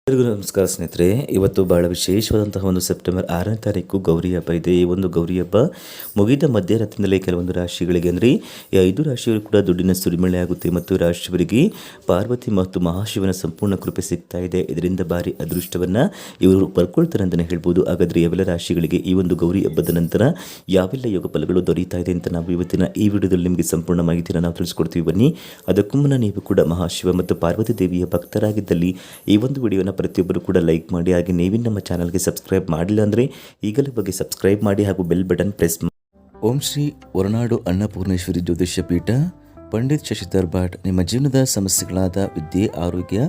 ಎಲ್ಲರಿಗೂ ನಮಸ್ಕಾರ ಸ್ನೇಹಿತರೆ. ಇವತ್ತು ಬಹಳ ವಿಶೇಷವಾದಂತಹ ಒಂದು ಸೆಪ್ಟೆಂಬರ್ 6ನೇ ತಾರೀಕು ಗೌರಿ ಹಬ್ಬ ಇದೆ. ಈ ಒಂದು ಗೌರಿ ಹಬ್ಬ ಮುಗಿದ ಮಧ್ಯರಾತ್ರಿಯಿಂದಲೇ ಕೆಲವೊಂದು ರಾಶಿಗಳಿಗೆ ಅಂದರೆ ಈ 5 ರಾಶಿಗಳು ಕೂಡ ದುಡ್ಡಿನ ಸುರಿಮಳೆ ಆಗುತ್ತೆ ಮತ್ತು ರಾಶಿಯವರಿಗೆ ಪಾರ್ವತಿ ಮತ್ತು ಮಹಾಶಿವನ ಸಂಪೂರ್ಣ ಕೃಪೆ ಸಿಗ್ತಾ ಇದೆ. ಇದರಿಂದ ಭಾರಿ ಅದೃಷ್ಟವನ್ನು ಇವರು ಬರ್ಕೊಳ್ತಾರೆ ಅಂತಲೇ ಹೇಳ್ಬೋದು. ಹಾಗಾದರೆ ಯಾವೆಲ್ಲ ರಾಶಿಗಳಿಗೆ ಈ ಒಂದು ಗೌರಿ ಹಬ್ಬದ ನಂತರ ಯಾವೆಲ್ಲ ಯೋಗ ಫಲಗಳು ದೊರೆಯುತ್ತಾ ಇದೆ ಅಂತ ನಾವು ಇವತ್ತಿನ ಈ ವಿಡಿಯೋದಲ್ಲಿ ನಿಮಗೆ ಸಂಪೂರ್ಣ ಮಾಹಿತಿಯನ್ನು ನಾವು ತಿಳಿಸ್ಕೊಡ್ತೀವಿ. ಬನ್ನಿ, ಅದಕ್ಕೂ ಮುನ್ನ ನೀವು ಕೂಡ ಮಹಾಶಿವ ಮತ್ತು ಪಾರ್ವತಿ ದೇವಿಯ ಭಕ್ತರಾಗಿದ್ದಲ್ಲಿ ಈ ಒಂದು ವಿಡಿಯೋನ ಪ್ರತಿಯೊಬ್ಬರು ಕೂಡ ಲೈಕ್ ಮಾಡಿ, ಹಾಗೆ ನೀವು ನಮ್ಮ ಚಾನಲ್ಗೆ ಸಬ್ಸ್ಕ್ರೈಬ್ ಮಾಡಿಲ್ಲ ಅಂದರೆ ಈಗಲೇ ಬಗ್ಗೆ ಸಬ್ಸ್ಕ್ರೈಬ್ ಮಾಡಿ ಹಾಗೂ ಬೆಲ್ ಬಟನ್ ಪ್ರೆಸ್ ಮಾಡಿ. ಓಂ ಶ್ರೀ ಹೊರನಾಡು ಅನ್ನಪೂರ್ಣೇಶ್ವರಿ ಜ್ಯೋತಿಷ್ಯ ಪೀಠ, ಪಂಡಿತ್ ಶಶಿಧರ್ ಭಟ್. ನಿಮ್ಮ ಜೀವನದ ಸಮಸ್ಯೆಗಳಾದ ವಿದ್ಯೆ, ಆರೋಗ್ಯ,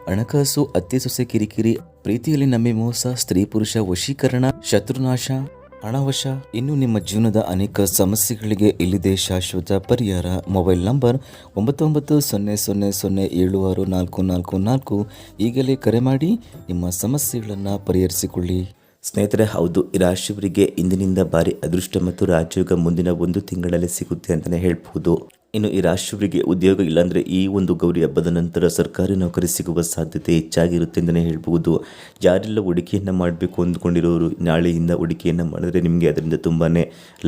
ಹಣಕಾಸು, ಅತ್ತೆ ಸೊಸೆ ಕಿರಿಕಿರಿ, ಪ್ರೀತಿಯಲ್ಲಿ ನಂಬಿ ಮೋಸ, ಸ್ತ್ರೀ ಪುರುಷ ವಶೀಕರಣ, ಶತ್ರುನಾಶ, ಹಣವಶ, ಇನ್ನು ನಿಮ್ಮ ಜೀವನದ ಅನೇಕ ಸಮಸ್ಯೆಗಳಿಗೆ ಇಲ್ಲಿದೆ ಶಾಶ್ವತ ಪರಿಹಾರ. Mobile number 9900076444. ಈಗಲೇ ಕರೆ ಮಾಡಿ ನಿಮ್ಮ ಸಮಸ್ಯೆಗಳನ್ನು ಪರಿಹರಿಸಿಕೊಳ್ಳಿ. ಸ್ನೇಹಿತರೆ, ಹೌದು, ಈ ರಾಶಿಯವರಿಗೆ ಇಂದಿನಿಂದ ಭಾರಿ ಅದೃಷ್ಟ ಮತ್ತು ರಾಜಯೋಗ ಮುಂದಿನ 1 ತಿಂಗಳಲ್ಲಿ ಸಿಗುತ್ತೆ ಅಂತಲೇ ಹೇಳ್ಬೋದು. ಇನ್ನು ಈ ರಾಶಿಯವರಿಗೆ ಉದ್ಯೋಗ ಇಲ್ಲಾಂದರೆ ಈ ಒಂದು ಗೌರಿ ಹಬ್ಬದ ನಂತರ ಸರ್ಕಾರಿ ನೌಕರಿ ಸಿಗುವ ಸಾಧ್ಯತೆ ಹೆಚ್ಚಾಗಿರುತ್ತೆ ಅಂತಲೇ ಹೇಳ್ಬೋದು. ಯಾರೆಲ್ಲ ಹೂಡಿಕೆಯನ್ನು ಮಾಡಬೇಕು ಅಂದ್ಕೊಂಡಿರೋರು ನಾಳೆಯಿಂದ ಹೂಡಿಕೆಯನ್ನು ಮಾಡಿದ್ರೆ ನಿಮಗೆ ಅದರಿಂದ ತುಂಬಾ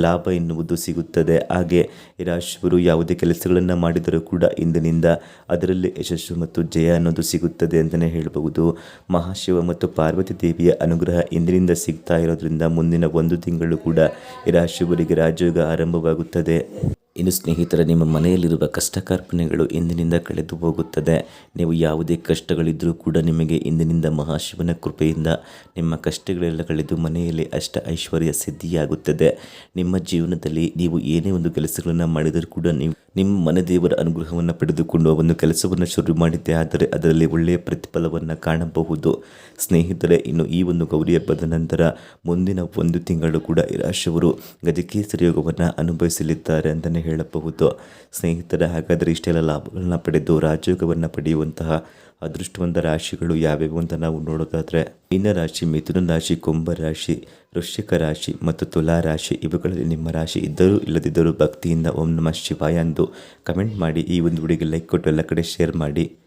ಲಾಭ ಎನ್ನುವುದು ಸಿಗುತ್ತದೆ. ಹಾಗೆ ಈ ರಾಶಿಯವರು ಯಾವುದೇ ಕೆಲಸಗಳನ್ನು ಮಾಡಿದರೂ ಕೂಡ ಇಂದಿನಿಂದ ಅದರಲ್ಲಿ ಯಶಸ್ಸು ಮತ್ತು ಜಯ ಅನ್ನೋದು ಸಿಗುತ್ತದೆ ಅಂತಲೇ ಹೇಳ್ಬೋದು. ಮಹಾಶಿವ ಮತ್ತು ಪಾರ್ವತಿ ದೇವಿಯ ಅನುಗ್ರಹ ಇಂದಿನಿಂದ ಸಿಗ್ತಾ ಇರೋದ್ರಿಂದ ಮುಂದಿನ 1 ತಿಂಗಳು ಕೂಡ ಈ ರಾಶಿಯವರಿಗೆ ರಾಜಯೋಗ ಆರಂಭವಾಗುತ್ತದೆ. ಇನ್ನು ಸ್ನೇಹಿತರ, ನಿಮ್ಮ ಮನೆಯಲ್ಲಿರುವ ಕಷ್ಟ ಕಾರ್ಪಣ್ಯಗಳು ಇಂದಿನಿಂದ ಕಳೆದು ಹೋಗುತ್ತದೆ. ನೀವು ಯಾವುದೇ ಕಷ್ಟಗಳಿದ್ದರೂ ಕೂಡ ನಿಮಗೆ ಇಂದಿನಿಂದ ಮಹಾಶಿವನ ಕೃಪೆಯಿಂದ ನಿಮ್ಮ ಕಷ್ಟಗಳೆಲ್ಲ ಕಳೆದು ಮನೆಯಲ್ಲಿ ಐಶ್ವರ್ಯ ಸಿದ್ಧಿಯಾಗುತ್ತದೆ. ನಿಮ್ಮ ಜೀವನದಲ್ಲಿ ನೀವು ಏನೇ ಒಂದು ಕೆಲಸಗಳನ್ನು ಮಾಡಿದರೂ ಕೂಡ ನೀವು ನಿಮ್ಮ ಮನೆ ದೇವರ ಅನುಗ್ರಹವನ್ನು ಪಡೆದುಕೊಂಡು ಒಂದು ಕೆಲಸವನ್ನು ಶುರು ಮಾಡಿದ್ದೆ ಆದರೆ ಅದರಲ್ಲಿ ಒಳ್ಳೆಯ ಪ್ರತಿಫಲವನ್ನು ಕಾಣಬಹುದು. ಸ್ನೇಹಿತರೆ, ಇನ್ನು ಈ ಒಂದು ಗೌರಿ ಹಬ್ಬದ ನಂತರ ಮುಂದಿನ 1 ತಿಂಗಳು ಕೂಡ ಈ ರಾಶಿಯವರು ಗಜಕೇಸರಿ ಯೋಗವನ್ನು ಅನುಭವಿಸಲಿದ್ದಾರೆ ಅಂತಲೇ ಹೇಳಬಹುದು. ಸ್ನೇಹಿತರೆ, ಹಾಗಾದರೆ ಇಷ್ಟೆಲ್ಲ ಲಾಭಗಳನ್ನ ಪಡೆದು ರಾಜಯೋಗವನ್ನು ಪಡೆಯುವಂತಹ ಅದೃಷ್ಟವಂತ ರಾಶಿಗಳು ಯಾವ್ಯಾವು ಅಂತ ನಾವು ನೋಡೋದಾದರೆ, ಮೀನ ರಾಶಿ, ಮಿಥುನ ರಾಶಿ, ಕುಂಭ ರಾಶಿ, ವೃಶ್ಚಿಕ ರಾಶಿ ಮತ್ತು ತುಲಾ ರಾಶಿ. ಇವುಗಳಲ್ಲಿ ನಿಮ್ಮ ರಾಶಿ ಇದ್ದರೂ ಇಲ್ಲದಿದ್ದರೂ ಭಕ್ತಿಯಿಂದ ಓಂ ನಮಃ ಶಿವಾಯ ಎಂದು ಕಮೆಂಟ್ ಮಾಡಿ, ಈ ಒಂದು ವಿಡಿಯೋಗೆ ಲೈಕ್ ಕೊಟ್ಟು ಎಲ್ಲ ಕಡೆ ಶೇರ್ ಮಾಡಿ.